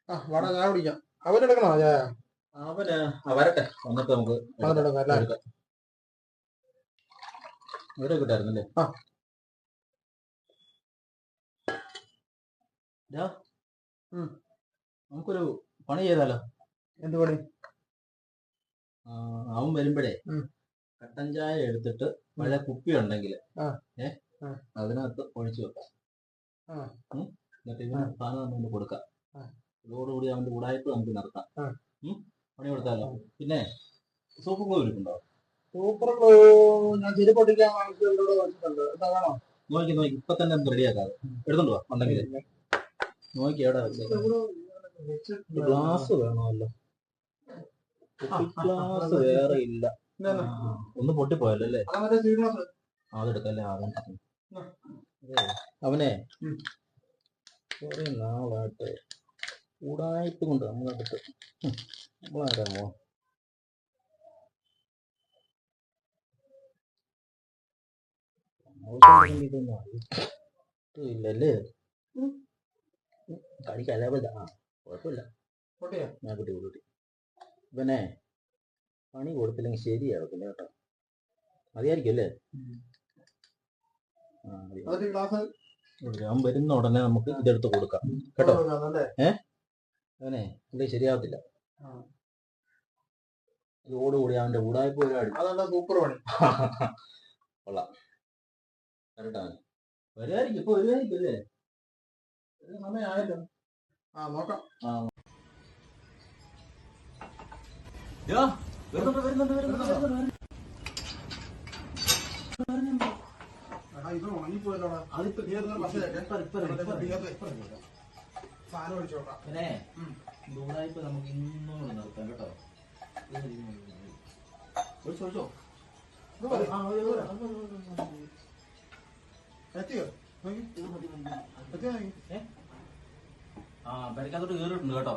ആ വാടാ ഞാൻ പിടിക്കാം. അവനെടുക്കണോ ചായ? അവന് വരട്ടെ, വന്നിട്ട് നമുക്ക് അവനെടുക്കാം അല്ലേ? എടുക്കാം. ഇവിടെ കിട്ടായിരുന്നല്ലേ? ആ നമുക്കൊരു പണി ചെയ്താലോ? എന്ത് പണി? അവൻ വരുമ്പോഴേ കട്ടൻ ചായ എടുത്തിട്ട് പഴയ കുപ്പി ഉണ്ടെങ്കിൽ അതിനകത്ത് ഒഴിച്ചു വെക്കാം. എന്നിട്ട് ഇവന് സാധനം നമുക്ക് കൊടുക്കാം. ഇതോടുകൂടി അവന്റെ ഉടായ്പ നമുക്ക് നടത്താം. പണി കൊടുത്താലോ? പിന്നെ സൂപ്പർ ഗ്ലൂ ഇരിക്കുന്നുണ്ടോ? സൂപ്പർ ഗ്ലൂ ഞാൻ തിരിപ്പൊട്ടിക്കാൻ വേണോ? നോക്കി ഇപ്പൊ തന്നെ നമുക്ക് റെഡിയാക്കാം. എടുത്തോണ്ട് പോവാ ഉണ്ടെങ്കിൽ. നോക്കി എവിടെ ഗ്ലാസ് വേണമല്ലോ. ഗ്ലാസ് വേറെ ഇല്ല. ഒന്ന് പൊട്ടിപ്പോയല്ലോ അല്ലേ? അതെടുക്കല്ലേ? അവനെ കുറെ നാളായിട്ട് ഉടായ്പ കൊണ്ട് നമ്മളെടുത്ത് നമ്മളാരാമോ ഇല്ലല്ലേ? കടിക്കല്ല. കുഴപ്പമില്ല. ഞാൻ കുട്ടി കൂട്ടി ഇവനെ പണി കൊടുത്തില്ലെങ്കിൽ ശരിയാവത്തില്ല കേട്ടോ. മതിയായിരിക്കും അല്ലേ? അവൻ വരുന്ന ഉടനെ നമുക്ക് ഇതെടുത്ത് കൊടുക്കാം കേട്ടോ. അവനെ അല്ലേ ശരിയാവത്തില്ല. ഇതോടുകൂടി അവന്റെ ഉടായ്പ പരിപാടി സൂപ്പർ പണി കൊള്ളാം. കേട്ടോ വരുമായിരിക്കും. ഇപ്പൊ വരുമായിരിക്കും അല്ലേ? സമയമായല്ലോ. നോക്കാം. ഇത് ഉണങ്ങിപ്പോയല്ലോടാ. സാധനം ഒഴിച്ചോട്ടാ. പിന്നെ ഉടായ്പ നമുക്ക് ഇന്നോട് നിർത്താം കേട്ടോ. ഒഴിച്ചോ പെരക്കകത്തോട്ട് കയറിയിട്ടുണ്ട് കേട്ടോ.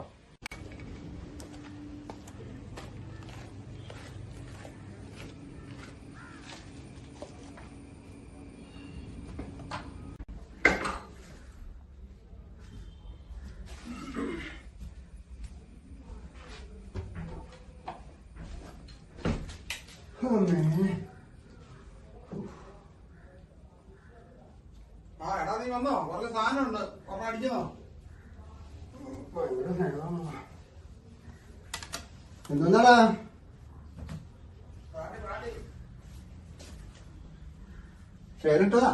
എടാ നീ വന്നോ? കുറച്ച് സാധനം ഉണ്ട്. ഒരെണ്ണം അടിക്കുന്നോ? എന്താടാ ഷെയറിട്ടതാ?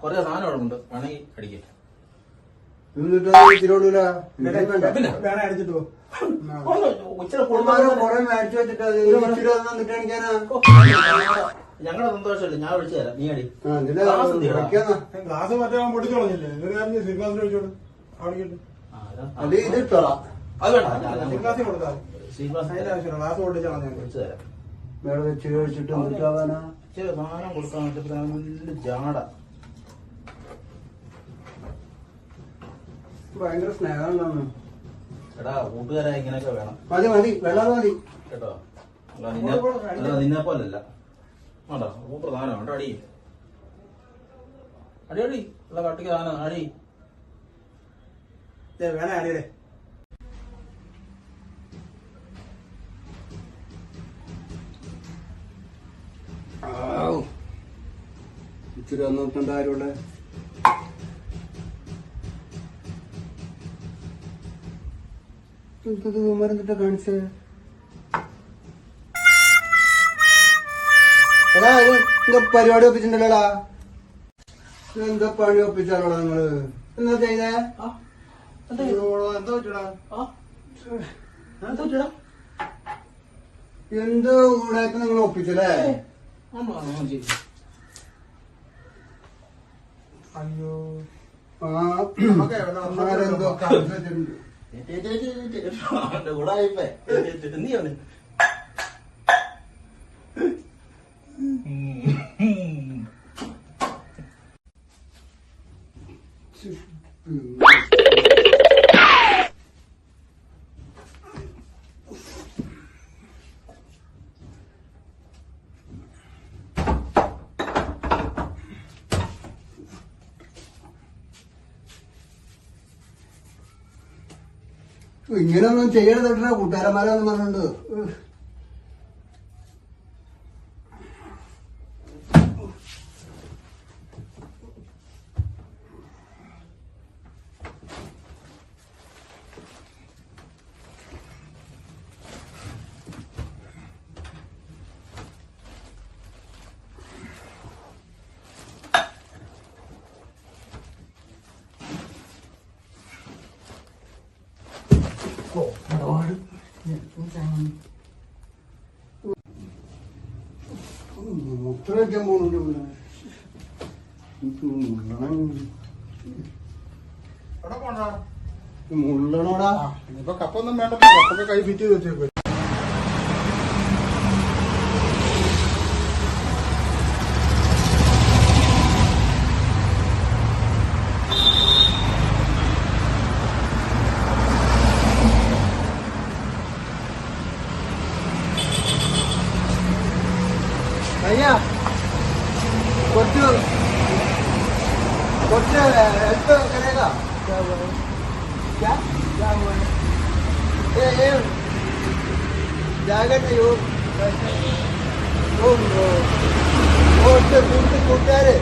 കൊറേ സാധനം അവിടെ ഉണ്ട്. വേണമെങ്കിൽ അടിക്കാം. തിരോടൂല അടിച്ചിട്ട് കൊറേ മേടിച്ചു വെച്ചിട്ട് ഞങ്ങളുടെ സന്തോഷമല്ലേ? ഞാൻ വിളിച്ചു തരാം. നീ അടി. ഗ്ലാസ് മറ്റേ പൊട്ടിച്ചു കളഞ്ഞില്ലേ? ശ്രീനിവാസിന് ഒഴിച്ചോട്. അത് ഇതിട്ടോളാം. അത് വേണ്ട. ശ്രീനിവാസിന് കൊടുത്താൽ അതിന്റെ ആവശ്യമില്ല. ഗ്ലാസ് പൊട്ടിച്ചു കളഞ്ഞാൽ വിളിച്ചു തരാം. മേടെ വെച്ച് കഴിച്ചിട്ട് എന്നിട്ടാവാനാ ഇച്ചിരി സാധനം കൊടുക്കാൻ വെച്ചപ്പോ നല്ല ജാട. ഭയങ്കര സ്നേഹമാണ്. എടാ കൂട്ടുകാരാ ഇങ്ങനെയൊക്കെ വേണം. മതി മതി വെള്ളം മതി കേട്ടോ. നിന്നെ പോലല്ല. വേണ്ട സൂപ്പർ സാധനം വേണ്ട. അടി അടി അടി ഉള്ള കട്ടിക്ക് സാധനം അടി. വേണേ അടിയേ. ഇച്ചിരി വന്നിട്ടുണ്ട്. ആരുടെ എന്തത് മരുന്നിട്ട് കാണിച്ചേ? എടാ എന്താ പരിപാടി ഒപ്പിച്ചിട്ടുണ്ടല്ലോടാ? എന്താ പണി ഒപ്പിച്ചാലോടാ നിങ്ങള്? എന്താ ചെയ്തേ? എന്തോ കൂടെയൊക്കെ നിങ്ങൾ ഒപ്പിച്ചല്ലേ? അയ്യോ ആരെന്തോ കാണിച്ചിട്ടുണ്ട്. ഉടായിപ്പേ നീ അവന് ഇങ്ങനെയൊന്നും ചെയ്യരുതട്ടാ കൂട്ടുകാരന്മാരാന്ന് പറഞ്ഞിട്ടുണ്ട്. മുത്ര വയ്ക്കാൻ പോകുന്നുണ്ട്. എവിടെ പോണ്ടാ? മുള്ളണോടാ. ഇനിയിപ്പോ കപ്പൊന്നും വേണ്ടല്ലോ, കപ്പൊക്കെ കൈ ഫിറ്റ് ചെയ്ത് വെച്ചേക്കും. भैया कुछ हेल्प करेगा? क्या हुआ है? क्या हुआ है? ये जाएगा नहीं वो उससे दूर से छूट जा रहे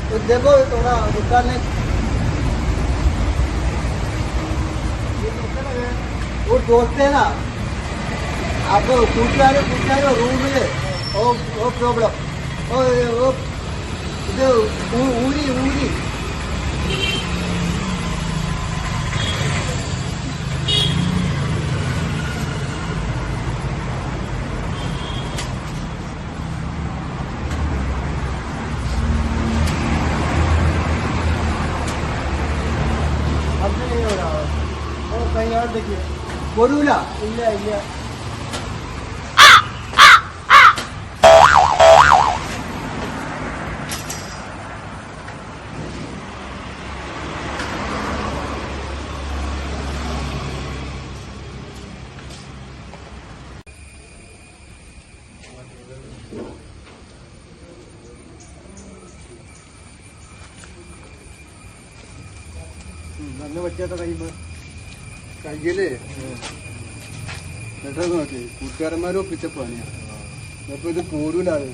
तो देखो थोड़ा निकालने वो दोस्त है ना आपको पूछ रहे हो रूम में वो प्रॉब्लम ഇത് ഊരി अब नहीं हो रहा और कहीं और देखिए बोलूला इല്ല നല്ല പറ്റാത്ത കയ്യില് എന്നിട്ട് നോക്കി കൂട്ടുകാരന്മാരും ഒപ്പിച്ച പണിയാണ്. അപ്പൊ ഇത് പോരൂലാണ്.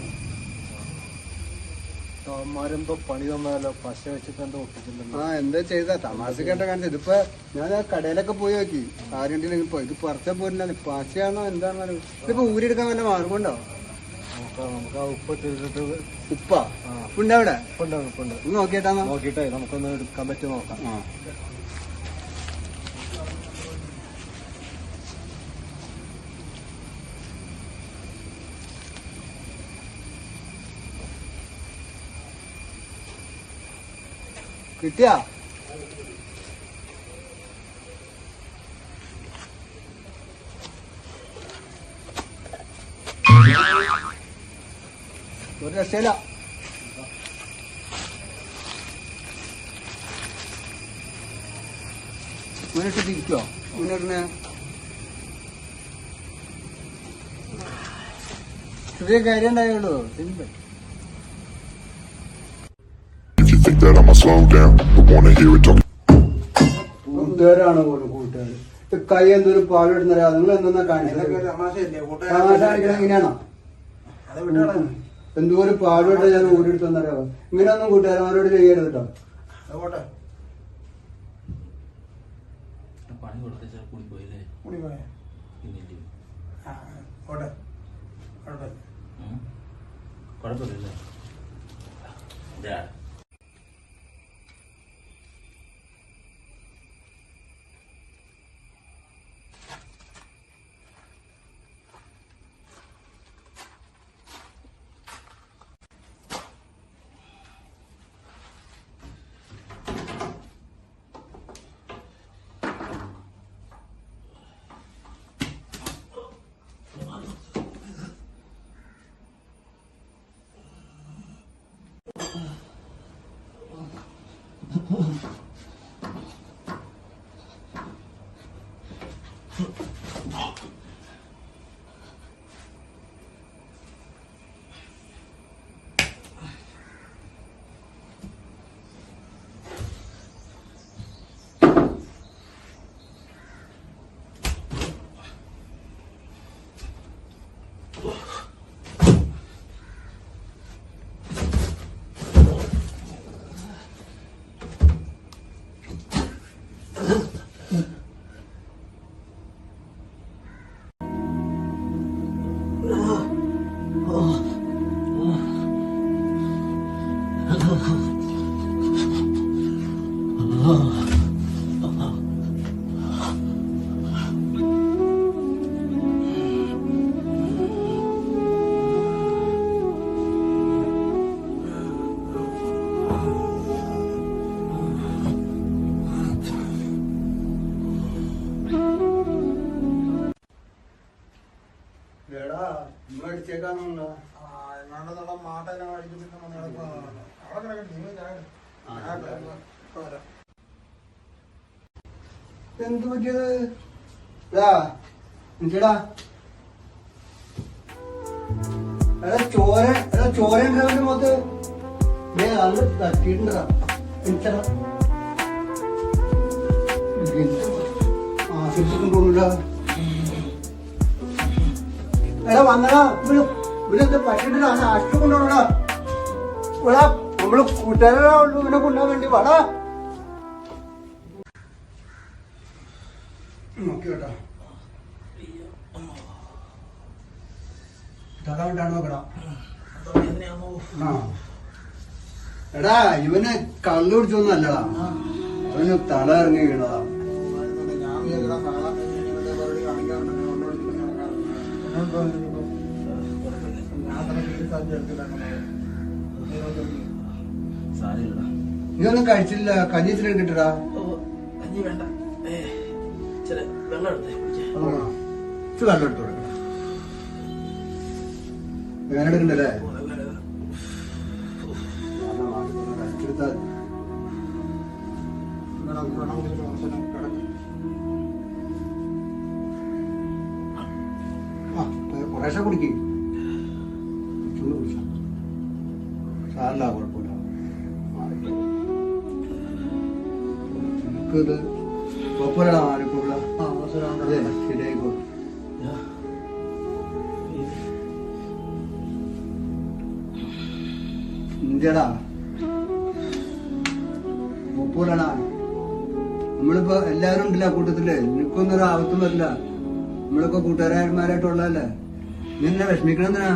അവന്മാരെന്തോ പണി തന്നാലോ പശ വെച്ചിട്ട് എന്തോ ഒപ്പിച്ചിട്ടുണ്ടല്ലോ. എന്താ ചെയ്ത തമാശ കേട്ട കാണിച്ചത്. ഇതിപ്പോ ഞാൻ ആ കടയിലൊക്കെ പോയി നോക്കി ആരുണ്ടെങ്കിലും ഇപ്പൊ ഇത് പറിച്ച പോരില്ല പശയാണോ എന്താണോ ഇതിപ്പോ ഊരിയെടുക്കാൻ വല്ല മാർഗം ഉണ്ടോ? നമുക്ക് ആ ഉപ്പ് ഇട്ടിട്ട് ഉപ്പാ ഉപ്പുണ്ടവിടെ? ഉപ്പുണ്ട് നോക്കിയിട്ടാ നോക്കിയിട്ടേ നമുക്കൊന്ന് എടുക്കാൻ പറ്റുമോ നോക്കാം. കിട്ടിയാ? ഒരു രക്ഷയില്ല. മുന്നിട്ട് തിരിക്കോ? മുന്നിട്ടിന് ചെറിയ കാര്യം ഉണ്ടായുള്ളൂ. Think that I'ma slow down, but wanna hear it talk. കൂട്ടുകാരാണ് പോലും കൂട്ടുകാർ. കൈ എന്തൊരു പാടുന്ന നിങ്ങൾ എന്താ കാണിച്ചത്? തമാശ കാണിക്കണ എങ്ങനെയാണോ? എന്തോ ഒരു പാടുപെട്ട ഞാൻ ഊരെടുത്ത് വന്നറിയാവോ? ഇങ്ങനെയൊന്നും കൂട്ടുകാരന്മാരോട് ചെയ്യരുത് കേട്ടോ. പണി കൊടുത്ത കൂടി പോയില്ലേ? കുഴപ്പമില്ലല്ലേ? ഒറ്റക്കാണോ എന്നാണ്ട് മാട്ടെല്ലാം അടിച്ചിട്ട് വന്ന് കിടക്കുന്നതാണ്. അവിടെ കിടക്കട്ടെ, നിങ്ങൾ ഞാൻ വരാം. എന്ത് പറ്റിയത് എടാ ചോര ഉണ്ടാവില്ല മൊത്ത് അത് തട്ടിയിട്ടുണ്ടാ എനിക്കടാ ആശുപത്രിക്കും പോകില്ല. എടാ വന്നടാ ഇവരെന്ത് പറ്റിയിട്ടില്ല ആശുപത്രി കൊണ്ടുപോകണടാ. ഇവിടെ നമ്മള് കൂട്ടുകാരാ ഉള്ളു ഇവനെ കൊണ്ടുപോകാൻ വേണ്ടി വാടാ. നോക്കി കേട്ടോ തല കൊണ്ടാണ് നോക്കടാ. എടാ ഇവന് കള്ളു കുടിച്ചൊന്നല്ലടാ, അവന് തല ഇറങ്ങി വീണതാ. ഞാൻ വിചാരിച്ചടാ സാധാരണ പരിപാടി കാണിക്കാറുണ്ടെങ്കിൽ കൊണ്ടുപിടിച്ചിട്ട് ഞാൻ തന്നെ വീട്ടിൽ സാധ്യത എടുത്തിട്ടാണ്. സാരില്ലടാ. നീ ഒന്നും കഴിച്ചില്ല, കഞ്ഞി ഇച്ചിരി കിട്ടടാ. കഞ്ഞി വേണ്ട, വെള്ളം എടുത്തേ. വെള്ളം എടുത്തു കൊടുക്കണം. വേന എടുക്കണ്ടല്ലേ? റെസ്റ്റെടുത്താൽ കുറേശ്ശെ കുടിക്കും. കുടിച്ച സാറില്ല, കുഴപ്പമില്ല. എനിക്കിത് കുഴപ്പമില്ലടാ, ആർക്കുള്ള അതെ ശരിയായിക്കോട്ടെ. ഇന്ത്യടാ ഒപ്പൂടാ. നമ്മളിപ്പോ എല്ലാരും ഉണ്ടല്ല കൂട്ടത്തില്, നിനക്കൊന്നും ഒരു ആപത്തും വരില്ല. നമ്മളിപ്പോ കൂട്ടുകാരന്മാരായിട്ടുള്ളതല്ലേ. നിന്നെ വിഷമിക്കണെന്തിനാ?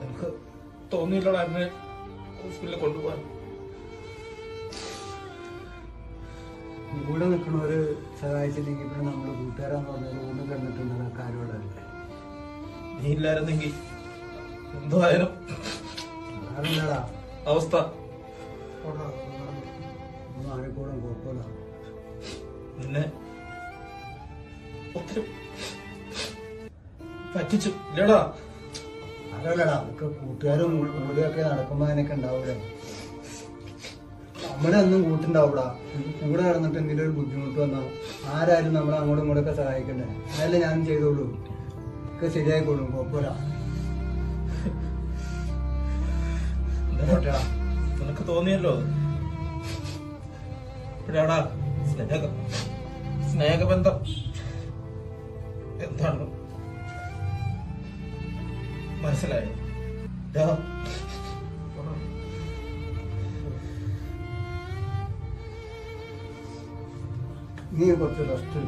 എനിക്ക് തോന്നിയില്ലടാ എന്നെ ഹോസ്പിറ്റലിൽ കൊണ്ടുപോകാൻ. കൂടെ നിൽക്കണവര് സഹായിച്ചില്ലെങ്കിൽ പിന്നെ നമ്മള് കൂട്ടുകാരാന്ന് പറഞ്ഞാൽ ഊണ് കണ്ടിട്ടുണ്ടെന്ന കാര്യമുള്ളതല്ലേ. നീ ഇല്ലായിരുന്നെങ്കിൽ എന്തായാലും അതാണെന്താടാ അവസ്ഥ. ആരെക്കൂടെ കുഴപ്പമില്ല. നിന്നെ ഒത്തിരി പറ്റിച്ചു ഇല്ലടാ. അതല്ലടാ, അതൊക്കെ കൂട്ടുകാരും കൂടെയൊക്കെ നടക്കുമ്പോ അതിനൊക്കെ ഉണ്ടാവൂലേ. നമ്മളൊന്നും കൂട്ടുണ്ടാവൂടാ. കൂടെ കിടന്നിട്ട് എന്തെങ്കിലും ഒരു ബുദ്ധിമുട്ട് വന്നാ ആരായാലും നമ്മളെ അങ്ങോട്ടും ഇങ്ങോട്ടൊക്കെ സഹായിക്കണ്ടേ. അതല്ലേ ഞാൻ ചെയ്തോളൂ. ഒക്കെ ശരിയായിക്കോളും, കുഴപ്പമില്ല. നിനക്ക് തോന്നിയല്ലോ ഇവിടെയാടാ സ്നേഹബന്ധം എന്താണ് മനസ്സിലായോ? നീ കുറച്ച് റെസ്റ്റ്